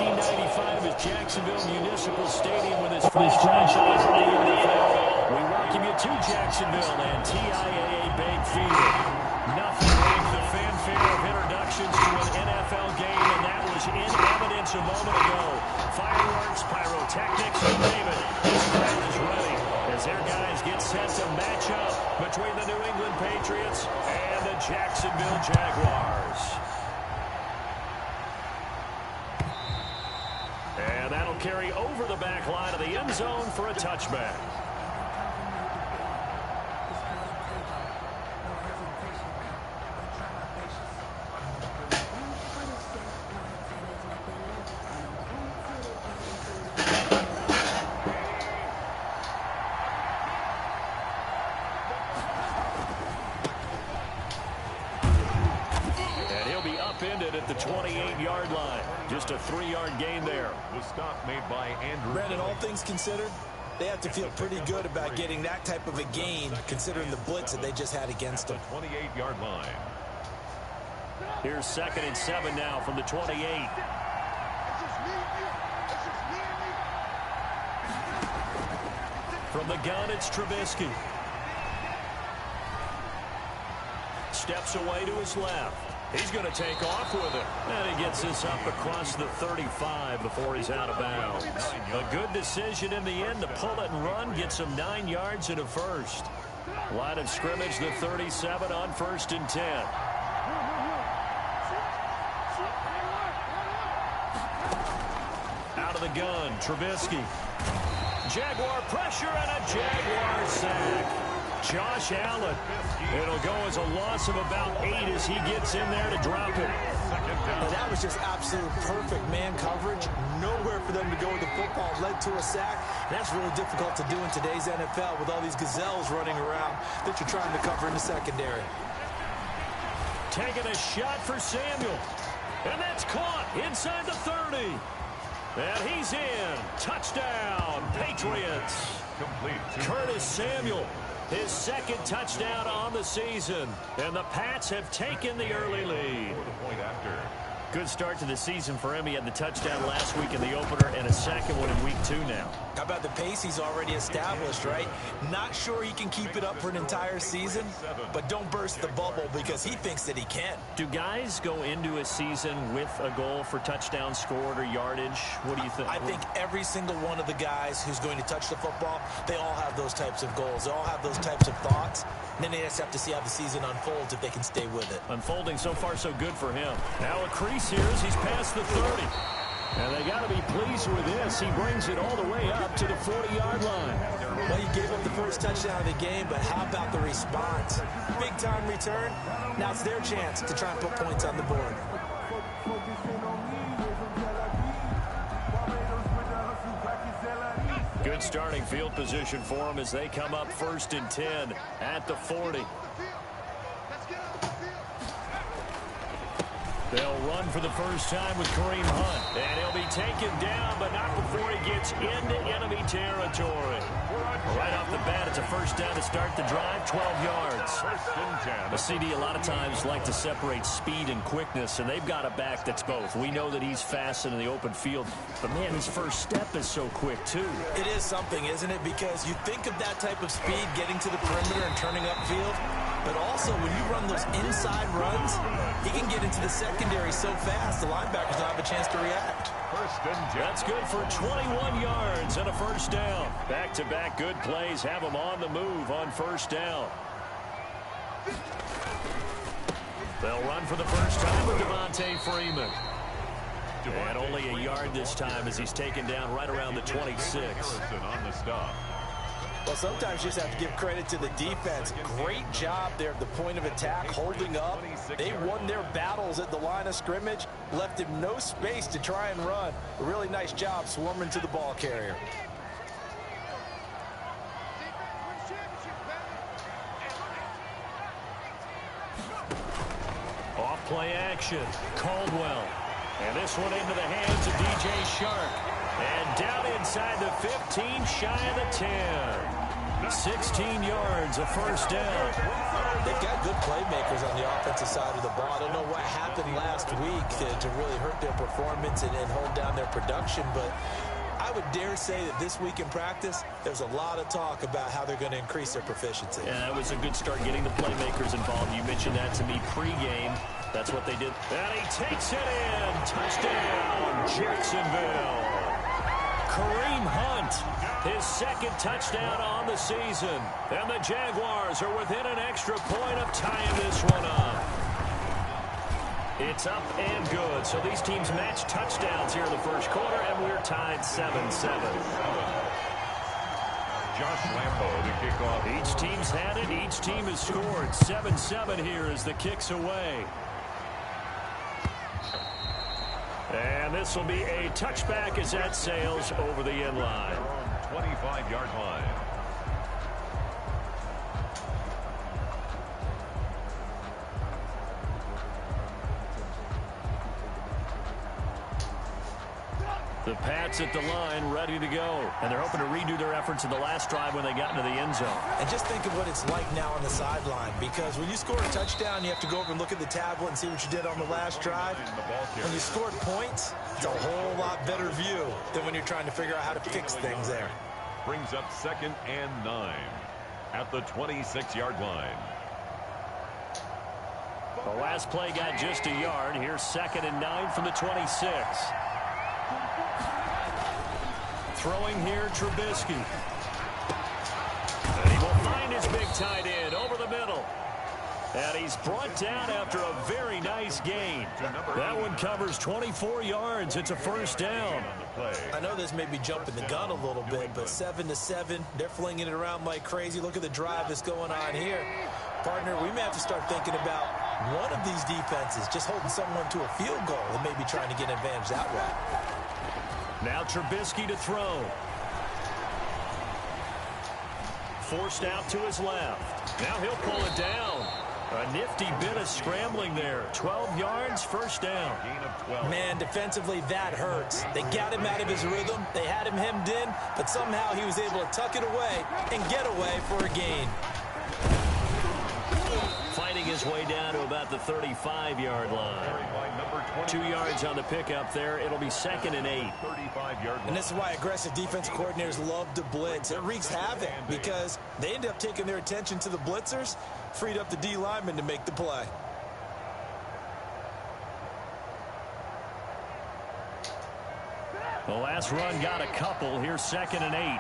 1995 is Jacksonville Municipal Stadium with his first franchise in the NFL. We welcome you to Jacksonville and TIAA Bank Field. Nothing like the fanfare of introductions to an NFL game, and that was in evidence a moment ago. Fireworks, pyrotechnics, you name it. This crowd is ready as their guys get set to match up between the New England Patriots and the Jacksonville Jaguars. And that'll carry over the back line of the end zone for a touchback. Upended at the 28-yard line. Just a 3-yard gain there. The stop made by Andrew. Brandon, all things considered, they have to feel pretty good about getting that type of a gain, considering the blitz that they just had against them. 28-yard line. Here's 2nd and 7 now from the 28. From the gun, it's Trubisky. Steps away to his left. He's going to take off with it. And he gets this up across the 35 before he's out of bounds. A good decision in the end to pull it and run. Gets him 9 yards and a first. Line of scrimmage, the 37 on 1st and 10. Out of the gun, Trubisky. Jaguar pressure and a Jaguar sack. Josh Allen. It'll go as a loss of about 8 as he gets in there to drop it. And that was just absolute perfect man coverage. Nowhere for them to go with the football. Led to a sack. And that's really difficult to do in today's NFL with all these gazelles running around that you're trying to cover in the secondary. Taking a shot for Samuel. And that's caught inside the 30. And he's in. Touchdown, Patriots. Complete. Curtis Samuel. His 2nd touchdown on the season. And the Pats have taken the early lead. Point after. Good start to the season for him. He had the touchdown last week in the opener and a second one in week 2 now. How about the pace he's already established, right? Not sure he can keep it up for an entire season, but don't burst the bubble because he thinks that he can. Do guys go into a season with a goal for touchdown scored or yardage? What do you think? I think every single one of the guys who's going to touch the football, they all have those types of goals. They all have those types of thoughts. And then they just have to see how the season unfolds if they can stay with it. Unfolding so far so good for him. Now a crease here as he's past the 30. And they got to be pleased with this. He brings it all the way up to the 40-yard line. Well, he gave up the first touchdown of the game, but how about the response? Big-time return. Now it's their chance to try and put points on the board. Good starting field position for them as they come up 1st and 10 at the 40. They'll run for the first time with Kareem Hunt. And he'll be taken down, but not before he gets into enemy territory. Right off the bat, it's a first down to start the drive, 12 yards. A CD a lot of times like to separate speed and quickness, and they've got a back that's both. We know that he's fast in the open field, but, man, his first step is so quick, too. It is something, isn't it? Because you think of that type of speed getting to the perimeter and turning upfield, but also when you run those inside runs, he can get into the secondary so fast the linebackers don't have a chance to react. That's good for 21 yards and a first down. Back-to-back good plays have them on the move on first down. They'll run for the first time with Devontae Freeman. And only a yard this time as he's taken down right around the 26. On the stop. Well, sometimes you just have to give credit to the defense. Great job there at the point of attack, holding up. They won their battles at the line of scrimmage, left him no space to try and run. A really nice job swarming to the ball carrier. Off play action, Caldwell. And this one into the hands of DJ Shark. And down inside the 15, shy of the 10. 16 yards, a first down. They've got good playmakers on the offensive side of the ball. I don't know what happened last week to really hurt their performance and hold down their production, but I would dare say that this week in practice, there's a lot of talk about how they're going to increase their proficiency. Yeah, that was a good start getting the playmakers involved. You mentioned that to me pregame. That's what they did. And he takes it in. Touchdown, Jacksonville. Kareem Hunt, his second touchdown on the season. And the Jaguars are within an extra point of tying this one up. It's up and good. So these teams match touchdowns here in the first quarter, and we're tied 7-7. Josh Lambo to kick off. Each team's had it. Each team has scored. 7-7 here as the kick's away. And this will be a touchback as that sails over the end line. 25-yard line. The Pats at the line, ready to go. And they're hoping to redo their efforts in the last drive when they got into the end zone. And just think of what it's like now on the sideline, because when you score a touchdown, you have to go over and look at the tablet and see what you did on the last drive. When you scored points, it's a whole lot better view than when you're trying to figure out how to fix things there. Brings up 2nd and 9 at the 26-yard line. The last play got just a yard. Here's 2nd and 9 from the 26. Throwing here, Trubisky. And he will find his big tight end over the middle. And he's brought down after a very nice gain. That one covers 24 yards. It's a first down. I know this may be jumping the gun a little bit, but 7-7, they're flinging it around like crazy. Look at the drive that's going on here. Partner, we may have to start thinking about one of these defenses just holding someone to a field goal and maybe trying to get an advantage that way. Now Trubisky to throw. Forced out to his left. Now he'll pull it down. A nifty bit of scrambling there. 12 yards, first down. Man, defensively, that hurts. They got him out of his rhythm. They had him hemmed in, but somehow he was able to tuck it away and get away for a gain. Fighting his way down to about the 35-yard line. 2 yards on the pickup there. It'll be 2nd and 8. And this is why aggressive defense coordinators love to blitz. It wreaks havoc because they end up taking their attention to the blitzers, freed up the D lineman to make the play. The last run got a couple. Here's 2nd and 8.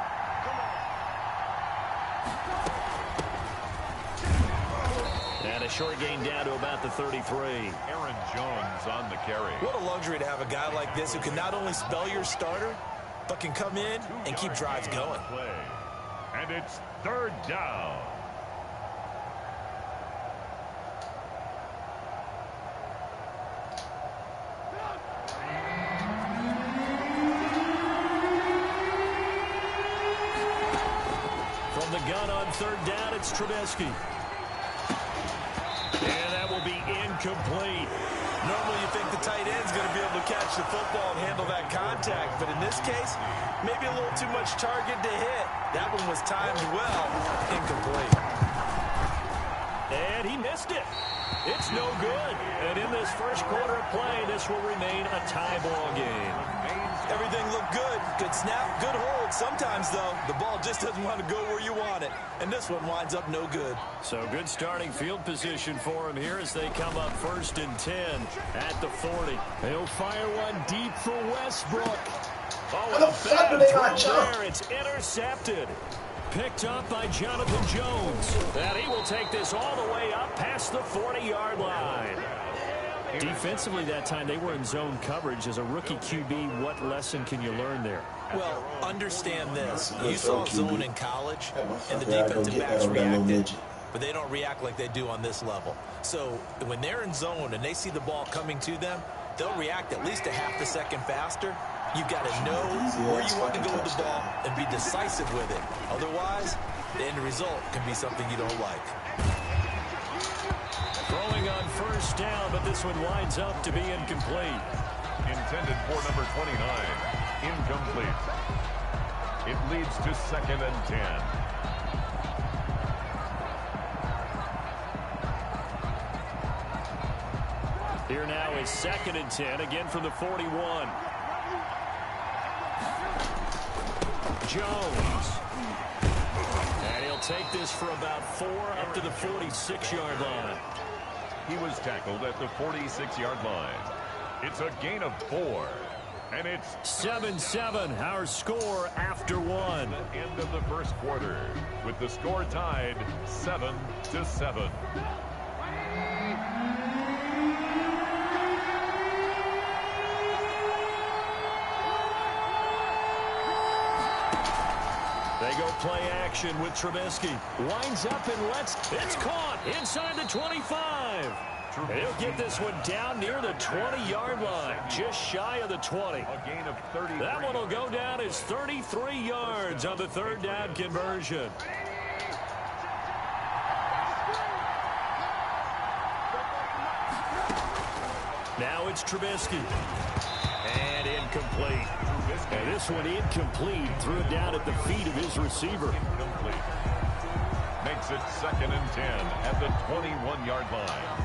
And a short gain down to about the 33. Aaron Jones on the carry. What a luxury to have a guy like this who can not only spell your starter, but can come in and keep drives going. And it's 3rd down. From the gun on 3rd down, it's Trubisky. And that will be incomplete. Normally you think the tight end's going to be able to catch the football and handle that contact, but in this case, maybe a little too much target to hit. That one was timed well. Incomplete. And he missed it. It's no good. And in this first quarter of play, this will remain a tie ball game. Everything looked good. Good snap, good hold. Sometimes, though, the ball just doesn't want to go where you want it. And this one winds up no good. So good starting field position for him here as they come up 1st and 10 at the 40. He'll fire one deep for Westbrook. Oh, and a bad throw there. It's intercepted. Picked up by Jonathan Jones. And he will take this all the way up past the 40-yard line. Defensively that time, they were in zone coverage. As a rookie QB, what lesson can you learn there? Well, understand this. You saw zone in college, and the defensive backs reacted, but they don't react like they do on this level. So when they're in zone and they see the ball coming to them, they'll react at least a half a second faster. You've got to know where you want to go with the ball and be decisive with it. Otherwise, the end result can be something you don't like. Throwing on 1st down, but this one winds up to be incomplete. Intended for number 29. Incomplete. It leads to 2nd and 10. Here now is 2nd and 10, again from the 41. Jones. And he'll take this for about 4 up to the 46-yard line. He was tackled at the 46-yard line. It's a gain of 4. And it's 7-7, our score after one. The end of the first quarter, with the score tied 7-7. They go play action with Trubisky. Winds up and it's caught inside the 25. And he'll get this one down near the 20-yard line, just shy of the 20. A gain of 33. That one will go down as 33 yards on the 3rd down conversion. Now it's Trubisky. And incomplete. And this one incomplete. Threw it down at the feet of his receiver. Incomplete. Makes it 2nd and 10 at the 21-yard line.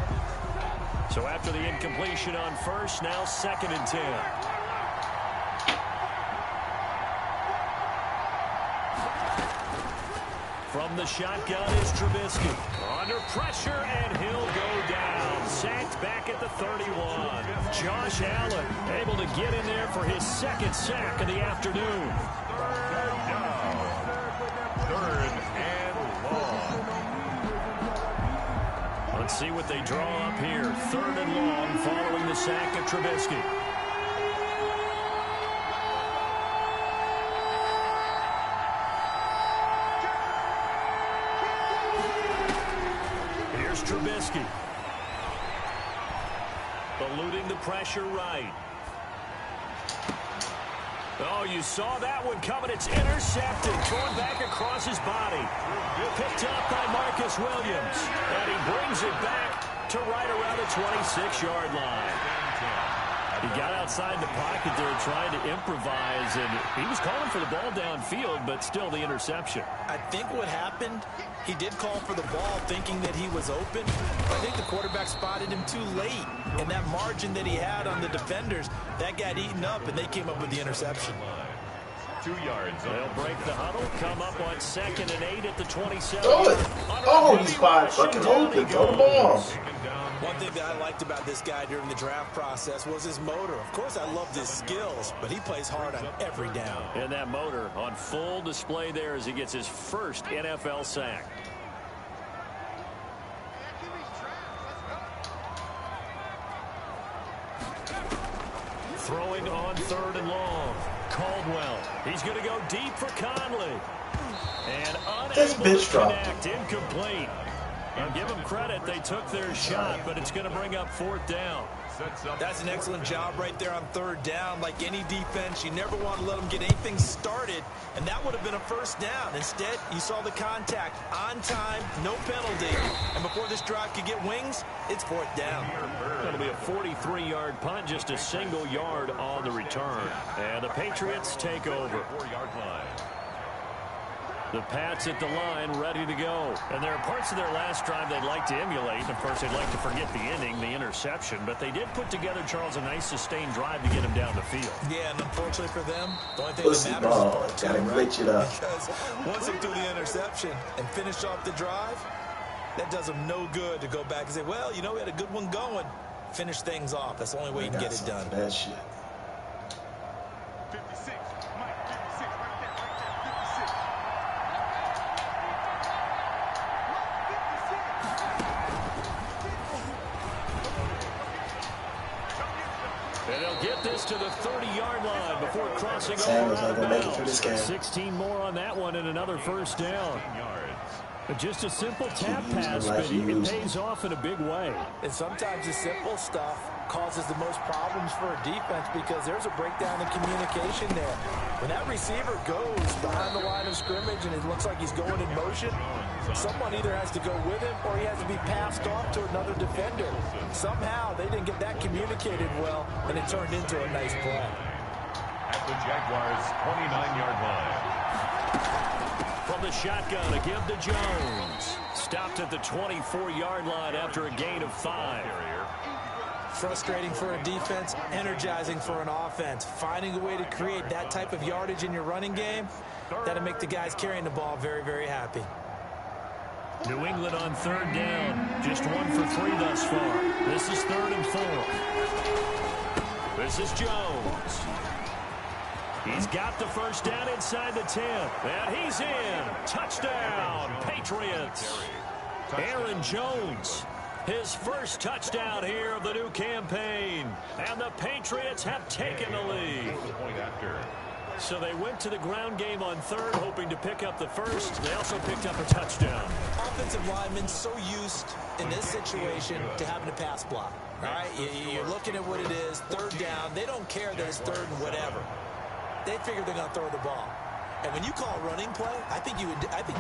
So after the incompletion on first, now 2nd and 10. From the shotgun is Trubisky. Under pressure, and he'll go down. Sacked back at the 31. Josh Allen able to get in there for his 2nd sack of the afternoon. 3rd down. 3rd and long. Let's see what they draw up here. 3rd and long following the sack of Trubisky. Here's Trubisky. Eluding the pressure right. Oh, you saw that one coming. It's intercepted. Thrown back across his body. Picked up by Marcus Williams. And he brings it back to right around the 26-yard line. He got outside the pocket there trying to improvise, and he was calling for the ball downfield, but still the interception. I think what happened, he did call for the ball thinking that he was open. I think the quarterback spotted him too late, and that margin that he had on the defenders, that got eaten up, and they came up with the interception. 2 yards. They'll break the huddle, come up on 2nd and 8 at the 27. Throw it. Oh, he's wide fucking open. Throw the ball. One thing that I liked about this guy during the draft process was his motor. Of course, I loved his skills, but he plays hard on every down. And that motor on full display there as he gets his first NFL sack. Throwing on 3rd and long. Caldwell. He's going to go deep for Conley. And unable to connect. Incomplete. Now give them credit. They took their shot, but it's going to bring up 4th down. That's an excellent job right there on 3rd down. Like any defense, you never want to let them get anything started, and that would have been a 1st down. Instead, you saw the contact on time, no penalty, and before this drive could get wings, it's 4th down. That'll be a 43-yard punt, just a single yard on the return. And the Patriots take over. 4-yard line. The Pats at the line, ready to go. And there are parts of their last drive they'd like to emulate. And, of course, they'd like to forget the inning, the interception. But they did put together, Charles, a nice sustained drive to get him down the field. Yeah, and unfortunately for them, the only thing that matters is gotta glitch it up. Because once they do the interception and finish off the drive, that does them no good to go back and say, well, you know, we had a good one going. Finish things off. That's the only way you can get it done. That shit. 56. And they'll get this to the 30-yard line before crossing Samuel's over not gonna make it through this game. 16 more on that one and another 1st down. But just a simple tap pass, but it pays off in a big way. And sometimes the simple stuff causes the most problems for a defense because there's a breakdown in communication there. When that receiver goes behind the line of scrimmage and it looks like he's going in motion, someone either has to go with him or he has to be passed off to another defender. Somehow they didn't get that communicated well, and it turned into a nice play. At the Jaguars' 29-yard line. From the shotgun, a give to Jones. Stopped at the 24-yard line after a gain of 5. Frustrating for a defense, energizing for an offense. Finding a way to create that type of yardage in your running game, that'll make the guys carrying the ball very, very happy. New England on third down. Just 1 for 3 thus far. This is 3rd and 4. This is Jones. He's got the first down inside the 10. And he's in. Touchdown, Patriots. Aaron Jones. His first touchdown here of the new campaign. And the Patriots have taken the lead. So they went to the ground game on 3rd, hoping to pick up the first. They also picked up a touchdown. Offensive linemen so used in this situation to having a pass block. All right, you're looking at what it is, 3rd down. They don't care that it's 3rd and whatever. They figure they're going to throw the ball. And when you call a running play, I think you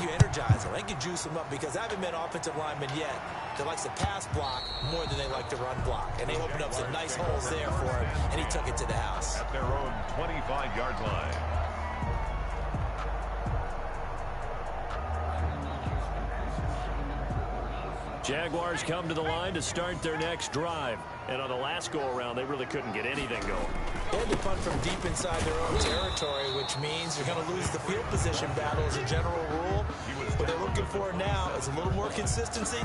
energize them. I think you juice them up because I haven't met an offensive lineman yet that likes to pass block more than they like to run block. And they opened up some nice holes there for him, and he took it to the house. At their own 25-yard line. Jaguars come to the line to start their next drive. And on the last go-around, they really couldn't get anything going. They had to punt from deep inside their own territory, which means you're going to lose the field position battle as a general rule. What they're looking for now is a little more consistency,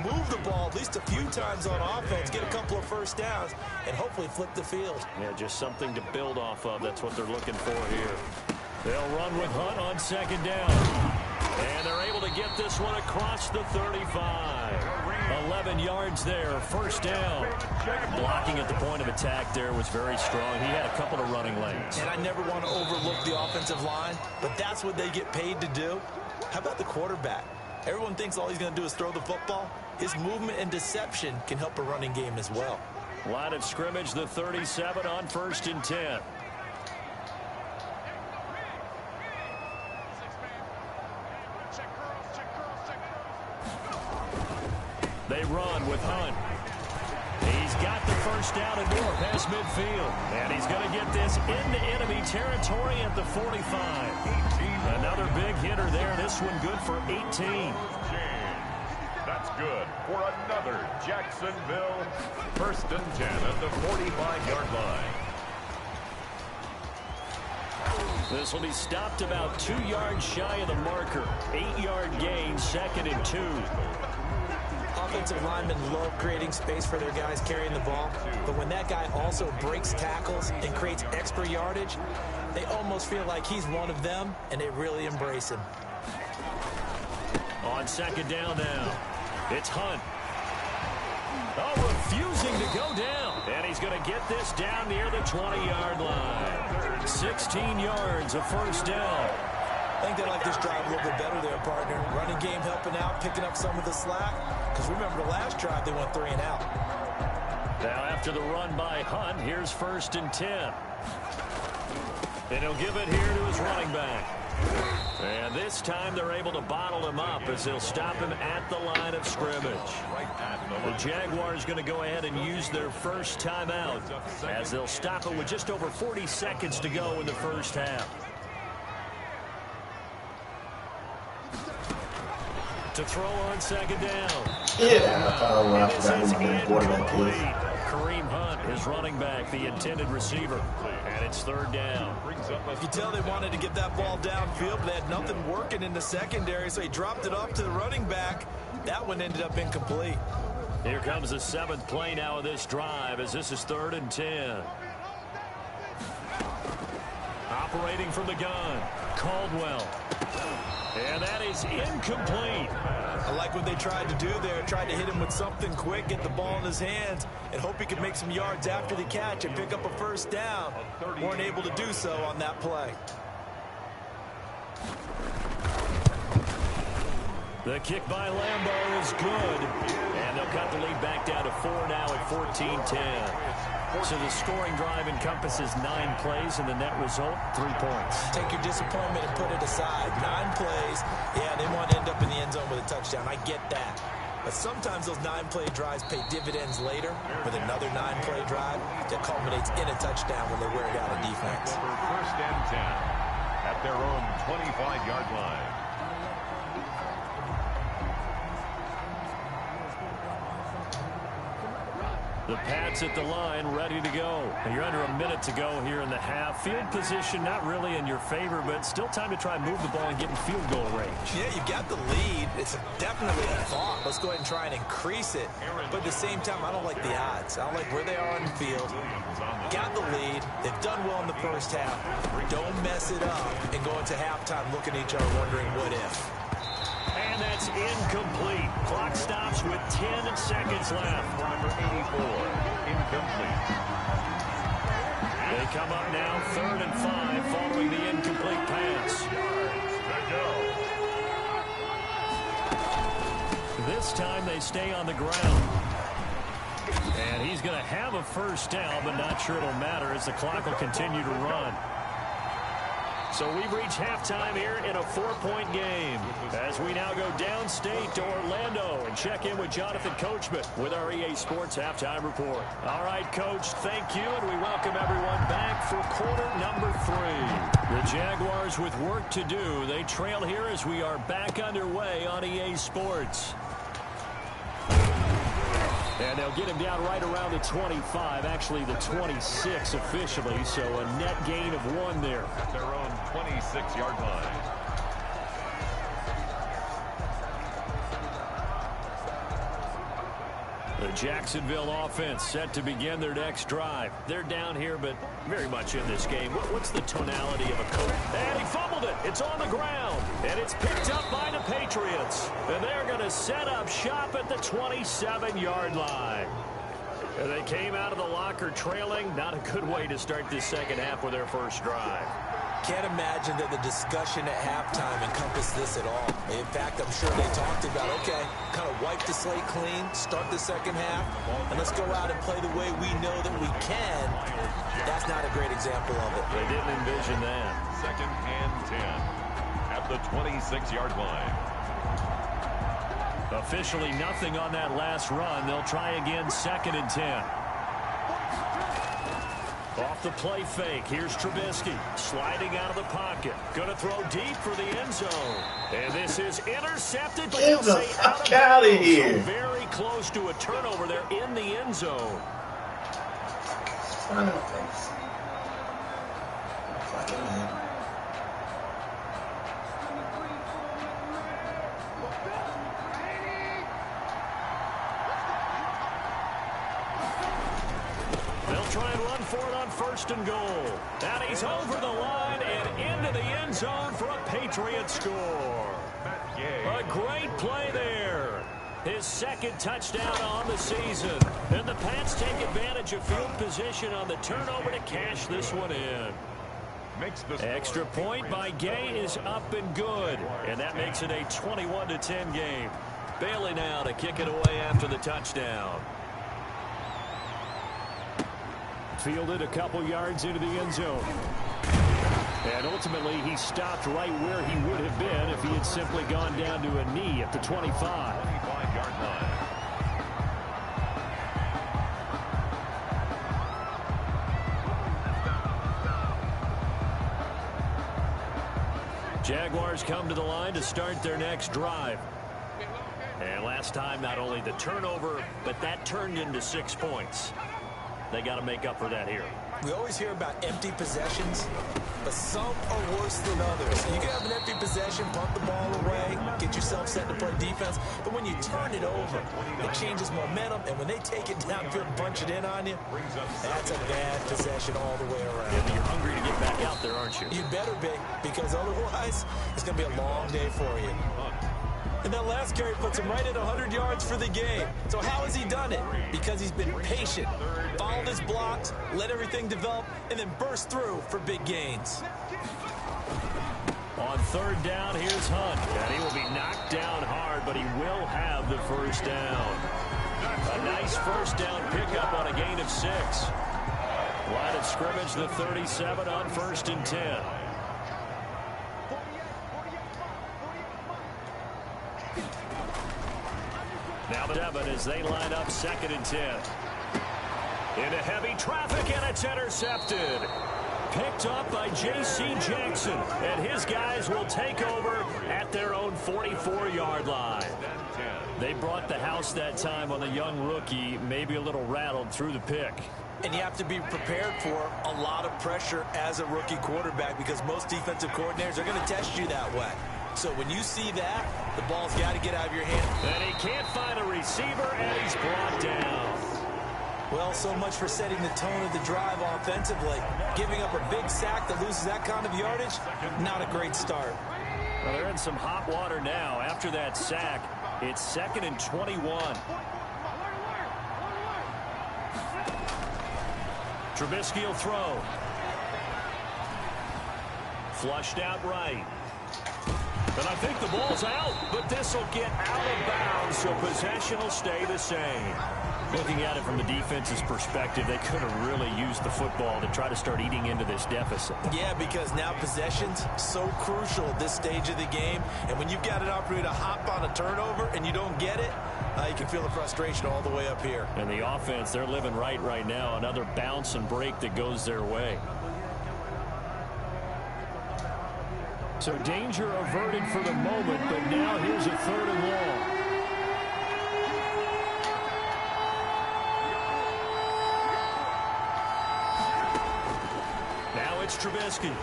move the ball at least a few times on offense, get a couple of first downs, and hopefully flip the field. Yeah, just something to build off of. That's what they're looking for here. They'll run with Hunt on 2nd down. And they're able to get this one across the 35. 11 yards there, first down. Blocking at the point of attack there was very strong. He had a couple of running lanes. And I never want to overlook the offensive line, but that's what they get paid to do. How about the quarterback? Everyone thinks all he's going to do is throw the football. His movement and deception can help a running game as well. Line of scrimmage, the 37 on 1st and 10. They run with Hunt. He's got the first down and more past midfield. And he's going to get this into enemy territory at the 45. Another big hitter there. This one good for 18. That's good for another Jacksonville 1st and 10 at the 45-yard line. This will be stopped about 2 yards shy of the marker. 8-yard gain, 2nd and 2. Offensive linemen love creating space for their guys carrying the ball, but when that guy also breaks tackles and creates extra yardage, they almost feel like he's one of them, and they really embrace him. On 2nd down now, it's Hunt. Oh, refusing to go down, and he's going to get this down near the 20-yard line. 16 yards, a first down. I think they like this drive a little bit better there, partner. Running game helping out, picking up some of the slack. Because remember the last drive, they went 3 and out. Now after the run by Hunt, here's 1st and 10. And he'll give it here to his running back. And this time they're able to bottle him up as they'll stop him at the line of scrimmage. The Jaguars going to go ahead and use their first timeout as they'll stop it with just over 40 seconds to go in the first half. To throw on 2nd down. Yeah, I forgot who my quarterback is. Kareem Hunt is running back, the intended receiver. And it's 3rd down. You can tell they wanted to get that ball downfield, but they had nothing working in the secondary, so he dropped it off to the running back. That one ended up incomplete. Here comes the 7th play now of this drive as this is 3rd and 10. Operating from the gun, Caldwell. And that is incomplete. I like what they tried to do there. Tried to hit him with something quick, get the ball in his hands, and hope he could make some yards after the catch and pick up a first down. Weren't able to do so on that play. The kick by Lambeau is good. And they'll cut the lead back down to 4 now at 14-10. So the scoring drive encompasses 9 plays, and the net result, 3 points. Take your disappointment and put it aside. 9 plays. Yeah, they want to end up in the end zone with a touchdown. I get that. But sometimes those 9-play drives pay dividends later with another 9-play drive that culminates in a touchdown when they wear it out of defense. For 1st and 10 at their own 25-yard line. The Pats at the line, ready to go. And you're under a minute to go here in the half. Field position not really in your favor, but still time to try and move the ball and get in field goal range. Yeah, you've got the lead. It's definitely a thought. Let's go ahead and try and increase it. But at the same time, I don't like the odds. I don't like where they are on the field. Got the lead. They've done well in the first half. Don't mess it up and go into halftime looking at each other wondering what if. And that's incomplete. Clock stops with 10 seconds left. Number 84, incomplete. They come up now 3rd and 5 following the incomplete pass. This time they stay on the ground. And he's going to have a first down, but not sure it'll matter as the clock will continue to run. So we've reached halftime here in a 4-point game as we now go downstate to Orlando and check in with Jonathan Coachman with our EA Sports Halftime Report. All right, Coach, thank you, and we welcome everyone back for quarter number 3. The Jaguars with work to do. They trail here as we are back underway on EA Sports. And they'll get him down right around the 25, actually the 26 officially, so a net gain of 1 there. At their own 26-yard line. The Jacksonville offense set to begin their next drive. They're down here, but very much in this game. What's the tonality of a coach? And he fumbled it. It's on the ground. And it's picked up by the Patriots. And they're going to set up shop at the 27-yard line. And they came out of the locker trailing. Not a good way to start this second half with their first drive. Can't imagine that the discussion at halftime encompassed this at all. In fact, I'm sure they talked about, okay, kind of wipe the slate clean, start the second half, and let's go out and play the way we know that we can. That's not a great example of it. They didn't envision that. 2nd and 10 at the 26-yard line. Officially nothing on that last run. They'll try again 2nd and 10. Off the play fake, here's Trubisky sliding out of the pocket. Going to throw deep for the end zone. And this is intercepted. But get the fuck out of here. So very close to a turnover there in the end zone. Son of a face. Fucking man. Try and run for it on 1st and goal. And he's over the line and into the end zone for a Patriot score. A great play there. His 2nd touchdown on the season. And the Pats take advantage of field position on the turnover to cash this one in. Extra point by Gay is up and good. And that makes it a 21-10 game. Bailey now to kick it away after the touchdown. Fielded a couple yards into the end zone. And ultimately, he stopped right where he would have been if he had simply gone down to a knee at the 25. 25-yard line. Jaguars come to the line to start their next drive. And last time, not only the turnover, but that turned into 6 points. They got to make up for that here. We always hear about empty possessions, but some are worse than others. You can have an empty possession, punt the ball away, get yourself set to play defense, but when you turn it over, it changes momentum, and when they take it downfield and punch it in on you, that's a bad possession all the way around. Yeah, you're hungry to get back out there, aren't you? You better be, because otherwise, it's going to be a long day for you. And that last carry puts him right at 100 yards for the game. So how has he done it? Because he's been patient, followed his blocks, let everything develop, and then burst through for big gains. On 3rd down, here's Hunt. And he will be knocked down hard, but he will have the first down. A nice first down pickup on a gain of 6. Line of scrimmage, the 37 on 1st and 10. Now the 7 as they line up 2nd and 10. Into heavy traffic, and it's intercepted. Picked up by J.C. Jackson, and his guys will take over at their own 44-yard line. They brought the house that time on the young rookie, maybe a little rattled through the pick. And you have to be prepared for a lot of pressure as a rookie quarterback because most defensive coordinators are going to test you that way. So when you see that, the ball's got to get out of your hand. And he can't find a receiver, and he's brought down. Well, so much for setting the tone of the drive offensively. Giving up a big sack that loses that kind of yardage, not a great start. Well, they're in some hot water now. After that sack, it's 2nd and 21. Trubisky will throw. Flushed out right. And I think the ball's out, but this will get out of bounds, so possession will stay the same. Looking at it from the defense's perspective, they could have really used the football to try to start eating into this deficit. Yeah, because now possession's so crucial at this stage of the game. And when you've got an opportunity to hop on a turnover and you don't get it, you can feel the frustration all the way up here. And the offense, they're living right now. Another bounce and break that goes their way. So danger averted for the moment, but now here's a 3rd and long. Now it's Trubisky.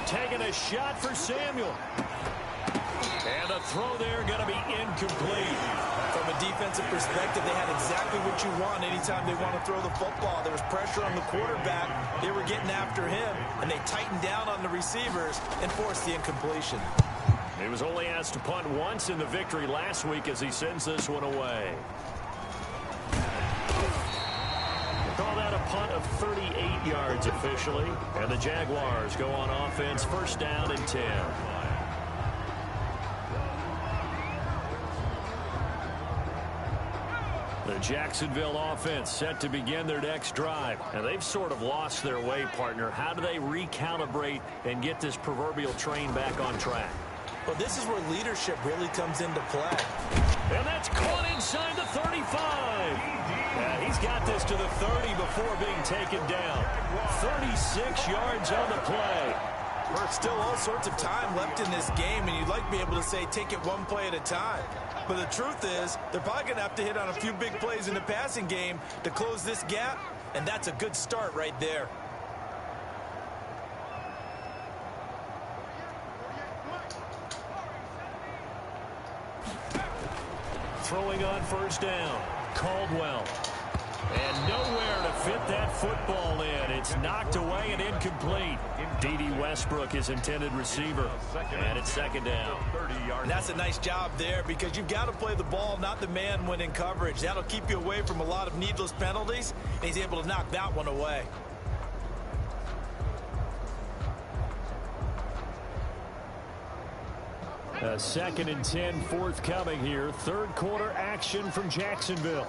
Taking a shot for Samuel. And the throw there going to be incomplete. From a defensive perspective, they had exactly what you want anytime they want to throw the football. There was pressure on the quarterback. They were getting after him, and they tightened down on the receivers and forced the incompletion. He was only asked to punt once in the victory last week as he sends this one away. Call that a punt of 38 yards officially. And the Jaguars go on offense, 1st down and 10. The Jacksonville offense set to begin their next drive. And they've sort of lost their way, partner. How do they recalibrate and get this proverbial train back on track? Well, this is where leadership really comes into play. And that's caught inside the 35. Yeah, he's got this to the 30 before being taken down. 36 yards on the play. There's still all sorts of time left in this game, and you'd like to be able to say take it one play at a time. But the truth is, they're probably going to have to hit on a few big plays in the passing game to close this gap, and that's a good start right there. Throwing on 1st down, Caldwell. And nowhere to fit that football in. It's knocked away and incomplete. D.D. Westbrook, his intended receiver. And it's 2nd down. And that's a nice job there because you've got to play the ball, not the man when in coverage. That'll keep you away from a lot of needless penalties. And he's able to knock that one away. A 2nd and 10 forthcoming here. 3rd quarter action from Jacksonville.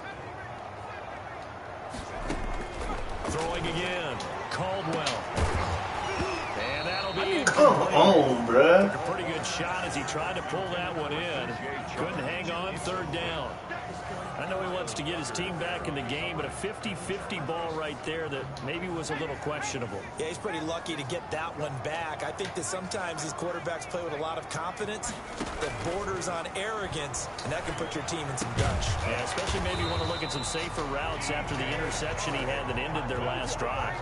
Throwing again. Caldwell. And that'll be Come on, bruh. Took a pretty good shot as he tried to pull that one in. Couldn't hang on. 3rd down. I know he wants to get his team back in the game, but a 50-50 ball right there that maybe was a little questionable. Yeah, he's pretty lucky to get that one back. I think that sometimes these quarterbacks play with a lot of confidence that borders on arrogance, and that can put your team in some dutch. Yeah, especially maybe want to look at some safer routes after the interception he had that ended their last drive.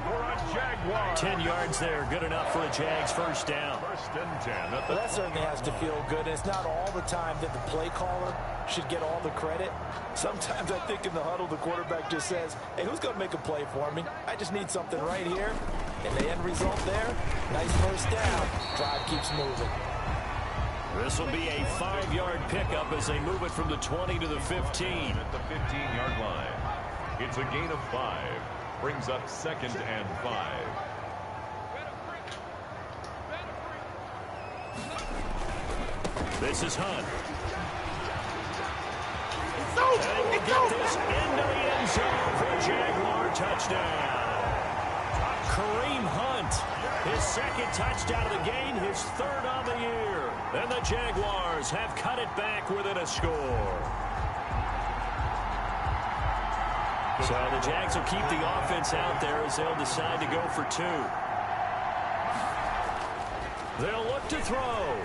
10 yards there, good enough for a Jags 1st down. 1st and 10. Well, that certainly has to feel good. It's not all the time that the play caller should get all the credit. Sometimes I think in the huddle, the quarterback just says, hey, who's going to make a play for me? I just need something right here. And the end result there, nice 1st down. Drive keeps moving. This will be a 5-yard pickup as they move it from the 20 to the 15. At the 15-yard line. It's a gain of 5. Brings up 2nd and 5. This is Hunt. And he will get this into the end zone for a Jaguar touchdown. Kareem Hunt, his 2nd touchdown of the game, his 3rd on the year. And the Jaguars have cut it back within a score. So the Jags will keep the offense out there as they'll decide to go for 2. They'll look to throw.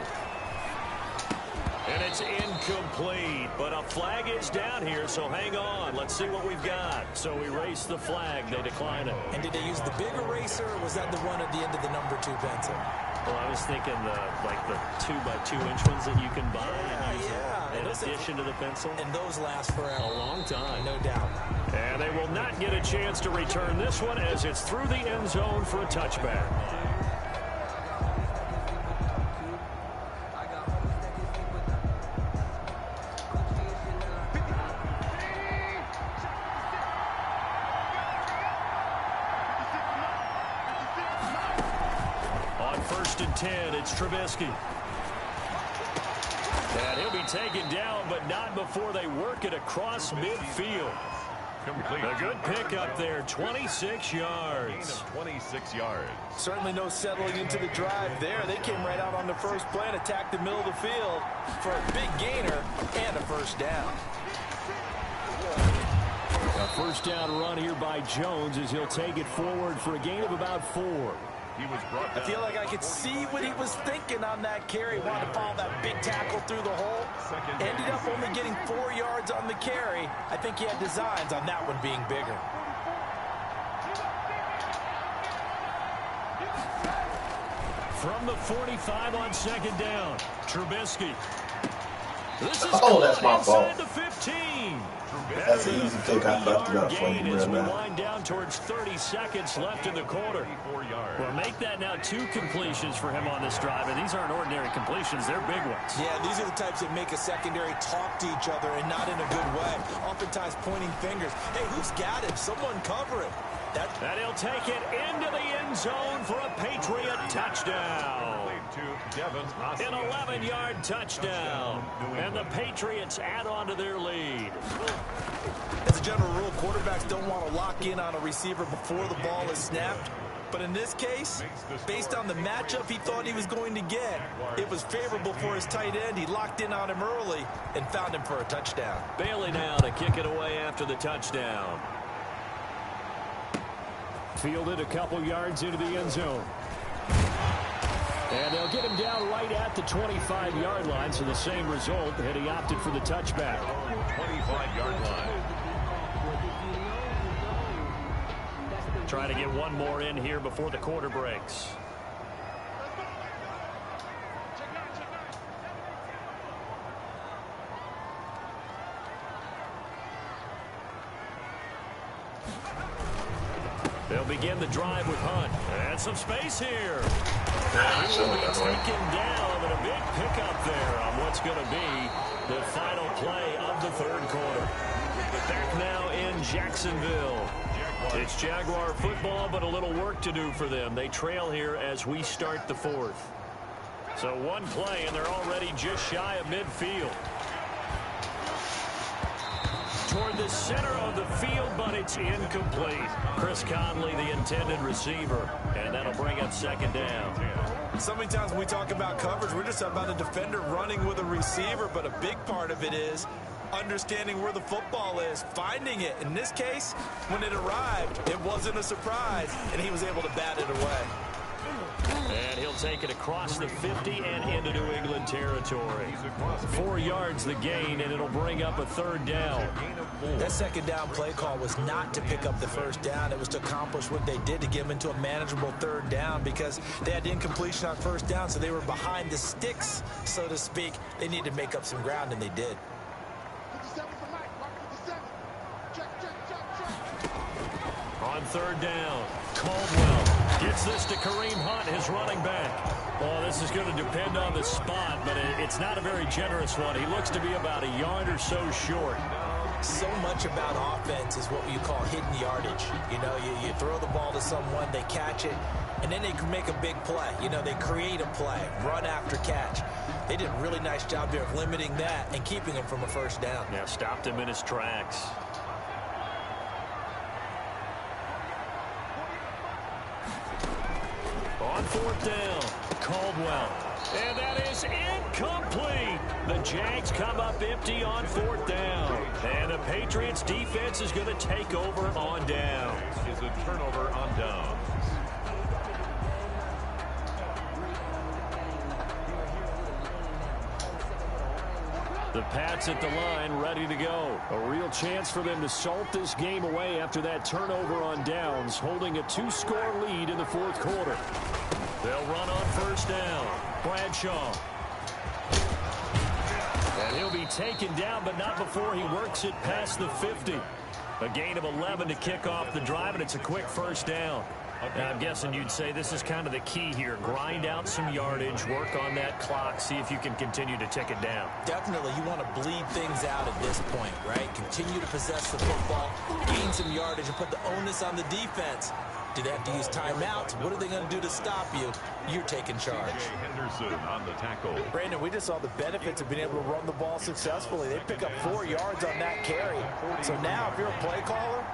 And it's incomplete, but a flag is down here, so hang on. Let's see what we've got. So we race the flag. They decline it. And did they use the big eraser, or was that the one at the end of the number 2 pencil? Well, I was thinking the 2x2-inch ones that you can buy in addition to the pencil. And those last forever. A long time. No doubt. And they will not get a chance to return this one as it's through the end zone for a touchback. On 1st and 10, it's Trubisky. And he'll be taken down, but not before they work it across midfield. Complete. A good pickup there, 26 yards. 26 yards. Certainly no settling into the drive there. They came right out on the first play and attacked the middle of the field for a big gainer and a first down. A first down run here by Jones as he'll take it forward for a gain of about 4. He was brought down. I feel like I could see what he was thinking on that carry. Wanted to follow that big tackle through the hole. Ended up only getting 4 yards on the carry. I think he had designs on that one being bigger. From the 45 on 2nd down, Trubisky. This is that's my fault. inside the 15. That's an easy take. I left it up for you, as we man. wind down towards 30 seconds left in the quarter. Well, make that now 2 completions for him on this drive, and these aren't ordinary completions. They're big ones. Yeah, these are the types that make a secondary talk to each other and not in a good way. Oftentimes pointing fingers. Hey, who's got him? Someone cover it. And he'll take it into the end zone for a Patriot touchdown. An 11-yard touchdown. And the Patriots add on to their lead. As a general rule, quarterbacks don't want to lock in on a receiver before the ball is snapped. But in this case, based on the matchup he thought he was going to get, it was favorable for his tight end. He locked in on him early and found him for a touchdown. Bailey now to kick it away after the touchdown. Fielded a couple yards into the end zone. And they'll get him down right at the 25-yard line, so the same result, and he opted for the touchback. 25-yard line. Trying to get one more in here before the quarter breaks. They'll begin the drive with Hunt. And some space here. He will be taken down, and a big pickup there on what's going to be the final play of the 3rd quarter. Back now in Jacksonville. It's Jaguar football, but a little work to do for them. They trail here as we start the 4th. So one play, and they're already just shy of midfield. Toward the center of the field, but it's incomplete. Chris Conley, the intended receiver, and that'll bring up 2nd down. So many times when we talk about coverage, we're just about a defender running with a receiver, but a big part of it is understanding where the football is, finding it. In this case, when it arrived, it wasn't a surprise, and he was able to bat it away. And he'll take it across the 50 and into New England territory. 4 yards the gain, and it'll bring up a 3rd down. That 2nd down play call was not to pick up the 1st down. It was to accomplish what they did to get them into a manageable 3rd down because they had incompletion on 1st down, so they were behind the sticks, so to speak. They needed to make up some ground, and they did. On 3rd down, Caldwell gets this to Kareem Hunt, his running back. Well, this is going to depend on the spot, but it's not a very generous one. He looks to be about a yard or so short. So much about offense is what you call hidden yardage. You know, you throw the ball to someone, they catch it, and then they can make a big play. You know, they create a play, run after catch. They did a really nice job there of limiting that and keeping him from a 1st down. Yeah, stopped him in his tracks. On 4th down, Caldwell. And that is incomplete. The Jags come up empty on 4th down. And the Patriots defense is going to take over on down. Is a turnover on downs. The Pats at the line, ready to go. A real chance for them to salt this game away after that turnover on downs, holding a 2-score lead in the fourth quarter. They'll run on first down. Bradshaw. And he'll be taken down, but not before he works it past the 50. A gain of 11 to kick off the drive, and it's a quick first down. Now, I'm guessing you'd say this is kind of the key here. Grind out some yardage, work on that clock, see if you can continue to tick it down. Definitely, you want to bleed things out at this point, right? Continue to possess the football, gain some yardage, and put the onus on the defense. Do they have to use timeouts? What are they going to do to stop you? You're taking charge. Henderson on the tackle. Brandon, we just saw the benefits of being able to run the ball successfully. They pick up 4 yards on that carry. So now, if you're a play caller,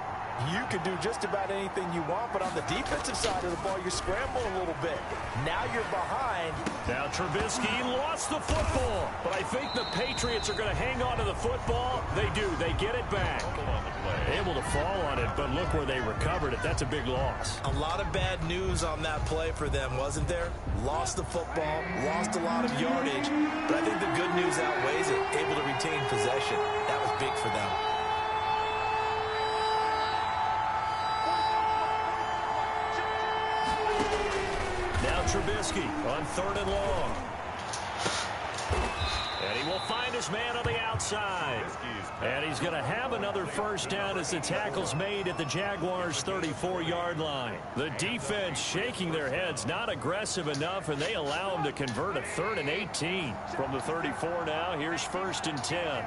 you can do just about anything you want, but on the defensive side of the ball, you're scrambling a little bit. Now you're behind. Now Trubisky lost the football, but I think the Patriots are going to hang on to the football. They do. They get it back. Able to fall on it, but look where they recovered it. That's a big loss. A lot of bad news on that play for them, wasn't there? Lost the football, lost a lot of yardage, but I think the good news outweighs it. Able to retain possession. That was big for them. Trubisky on 3rd and long. And he will find his man on the outside. And he's going to have another first down as the tackle's made at the Jaguars' 34-yard line. The defense shaking their heads, not aggressive enough, and they allow him to convert a 3rd and 18. From the 34 now, here's 1st and 10.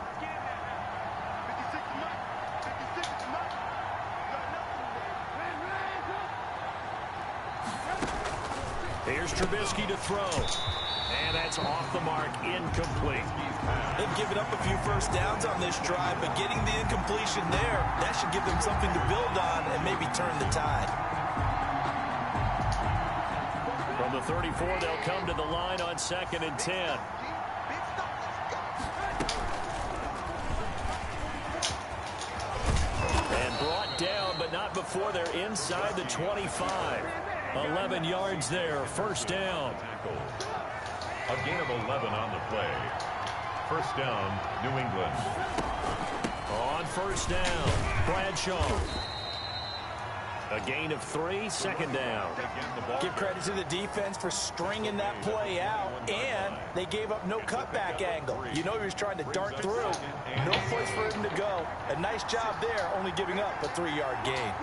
Here's Trubisky to throw. And that's off the mark, incomplete. They've given up a few first downs on this drive, but getting the incompletion there, that should give them something to build on and maybe turn the tide. From the 34, they'll come to the line on 2nd and 10. And brought down, but not before they're inside the 25. 11 yards there, first down. A gain of 11 on the play. First down, New England. On first down, Bradshaw. A gain of 3, 2nd down. Give credit to the defense for stringing that play out, and they gave up no cutback angle. You know he was trying to dart through. No place for him to go. A nice job there, only giving up a 3-yard gain.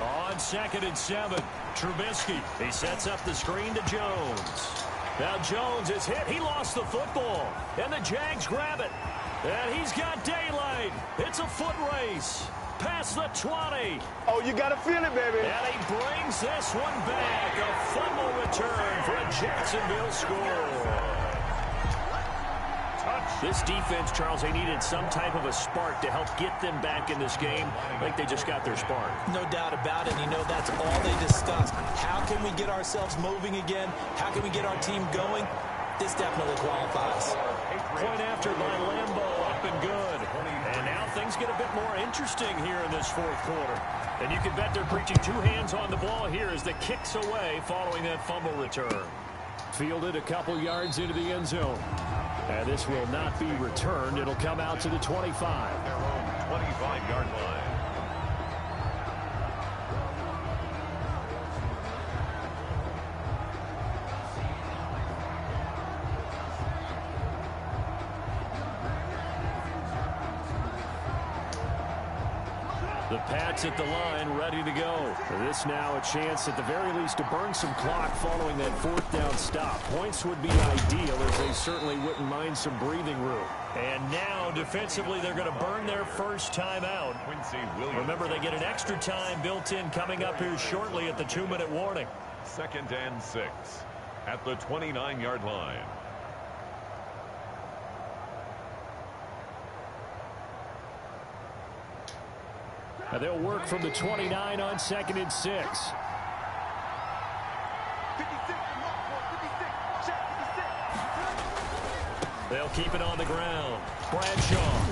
On 2nd and 7, Trubisky. He sets up the screen to Jones. Now Jones is hit. He lost the football. And the Jags grab it. And he's got daylight. It's a foot race. Past the 20. Oh, you got to feel it, baby. And he brings this one back. A fumble return for a Jacksonville score. This defense, Charles, they needed some type of a spark to help get them back in this game. I think they just got their spark. No doubt about it. You know, that's all they discussed. How can we get ourselves moving again? How can we get our team going? This definitely qualifies. Point after by Lambeau, up and good. And now things get a bit more interesting here in this fourth quarter. And you can bet they're preaching 2 hands on the ball here as the kick's away following that fumble return. Fielded a couple yards into the end zone. And this will not be returned. It'll come out to the 25. Their own 25-yard line. The Pats at the line, ready to go. This now a chance at the very least to burn some clock following that 4th down stop. Points would be ideal as they certainly wouldn't mind some breathing room. And now defensively they're going to burn their first time out. Remember, they get an extra time built in coming up here shortly at the 2-minute warning. 2nd and 6 at the 29-yard line. Now they'll work from the 29 on 2nd and 6. They'll keep it on the ground. Bradshaw.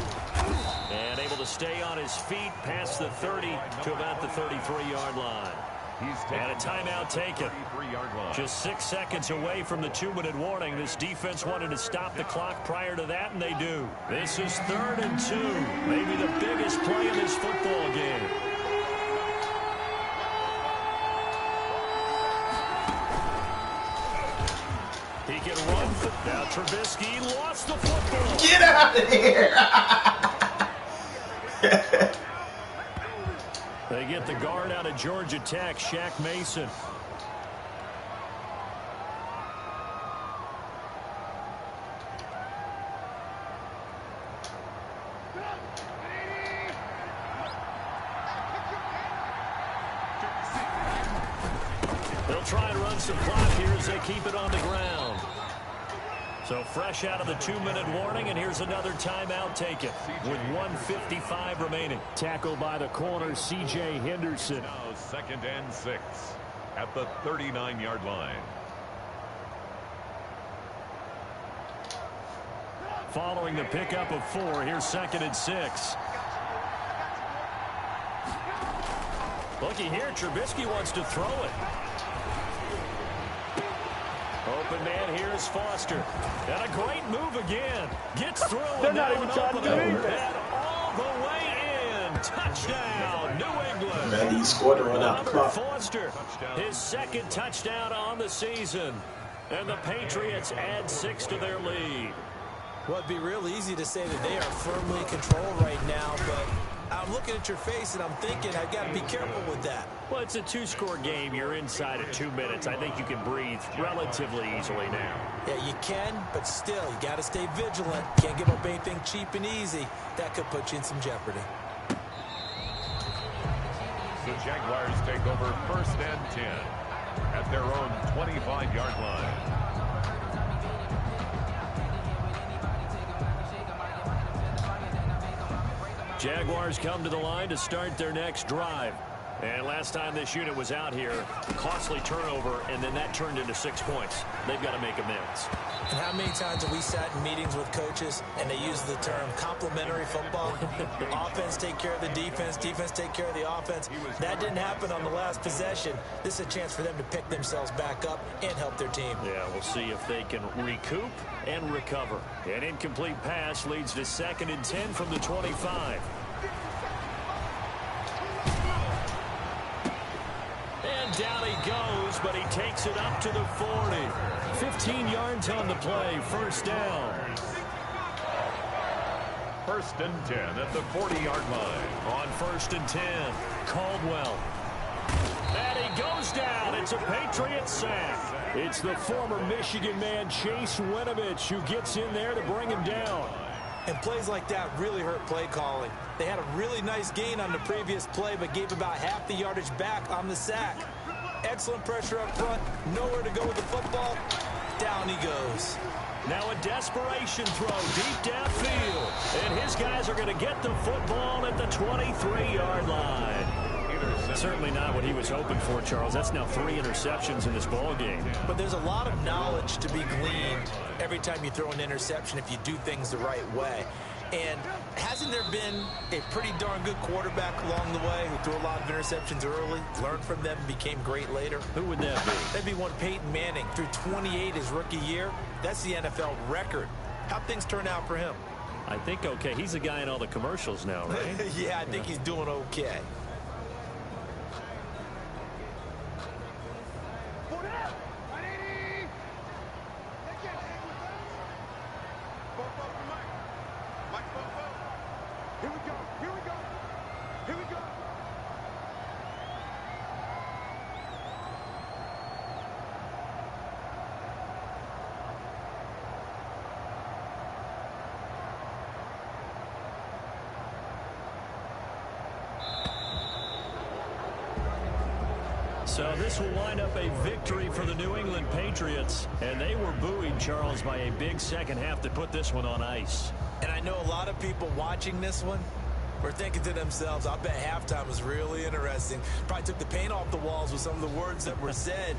And able to stay on his feet past the 30 to about the 33-yard line. And a timeout taken. Just 6 seconds away from the 2-minute warning. This defense wanted to stop the clock prior to that, and they do. This is 3rd and 2. Maybe the biggest play in this football game. He can run. Now Trubisky lost the football. Get out of here. They get the guard out of Georgia Tech, Shaq Mason. They'll try and run some clock here as they keep it on the ground. So fresh out of the 2-minute warning, and here's another timeout taken with 1:55 remaining. Tackled by the corner, C.J. Henderson. Now 2nd and 6 at the 39-yard line. Following the pickup of 4, here's 2nd and 6. Looky here, Trubisky wants to throw it. Open man here is Foster. And a great move again. Gets through. They're not even trying to do anything. And all the way in. Touchdown, New England. Man, he scored to run out the clock. Foster, his 2nd touchdown on the season. And the Patriots add 6 to their lead. Well, it'd be real easy to say that they are firmly in control right now, but I'm looking at your face and I'm thinking I've got to be careful with that. Well, it's a 2-score game. You're inside of 2 minutes. I think you can breathe relatively easily now. Yeah, you can, but still, you got to stay vigilant. Can't give up anything cheap and easy. That could put you in some jeopardy. The Jaguars take over 1st and 10 at their own 25-yard line. Jaguars come to the line to start their next drive. And last time this unit was out here, costly turnover, and then that turned into 6 points. They've got to make amends. And how many times have we sat in meetings with coaches and they use the term complementary football? Offense take care of the defense, defense take care of the offense. That didn't happen on the last possession. This is a chance for them to pick themselves back up and help their team. Yeah, we'll see if they can recoup and recover. An incomplete pass leads to 2nd and 10 from the 25. And down he goes, but he takes it up to the 40. 15 yards on the play, 1st down. 1st and 10 at the 40-yard line. On 1st and 10, Caldwell. And he goes down. It's a Patriot sack. It's the former Michigan man, Chase Winovich, who gets in there to bring him down. And plays like that really hurt play calling. They had a really nice gain on the previous play, but gave about half the yardage back on the sack. Excellent pressure up front. Nowhere to go with the football. Down he goes. Now a desperation throw deep downfield. And his guys are going to get the football at the 23-yard line. Certainly not what he was hoping for, Charles. That's now 3 interceptions in this ball game. But there's a lot of knowledge to be gleaned every time you throw an interception if you do things the right way. And hasn't there been a pretty darn good quarterback along the way who threw a lot of interceptions early, learned from them, became great later? Who would that be? That'd be one Peyton Manning. Threw 28 his rookie year. That's the NFL record. How'd things turn out for him? I think okay. He's a guy in all the commercials now, right? Yeah, I think he's doing okay. So this will wind up a victory for the New England Patriots. And they were buoyed, Charles, by a big second half to put this one on ice. And I know a lot of people watching this one were thinking to themselves, I bet halftime was really interesting. Probably took the paint off the walls with some of the words that were said.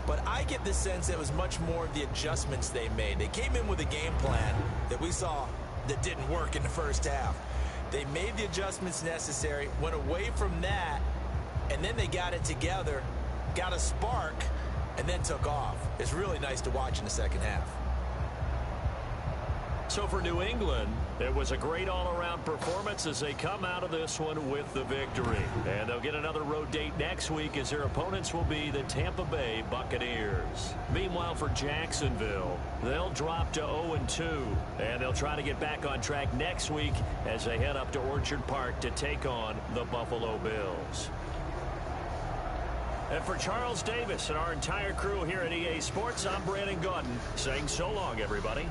But I get the sense it was much more the adjustments they made. They came in with a game plan that we saw that didn't work in the first half. They made the adjustments necessary, went away from that, and then they got it together got a spark, and then took off. It's really nice to watch in the second half. So for New England, it was a great all-around performance as they come out of this one with the victory. And they'll get another road date next week as their opponents will be the Tampa Bay Buccaneers. Meanwhile, for Jacksonville, they'll drop to 0-2, and they'll try to get back on track next week as they head up to Orchard Park to take on the Buffalo Bills. And for Charles Davis and our entire crew here at EA Sports, I'm Brandon Gaudin saying so long, everybody.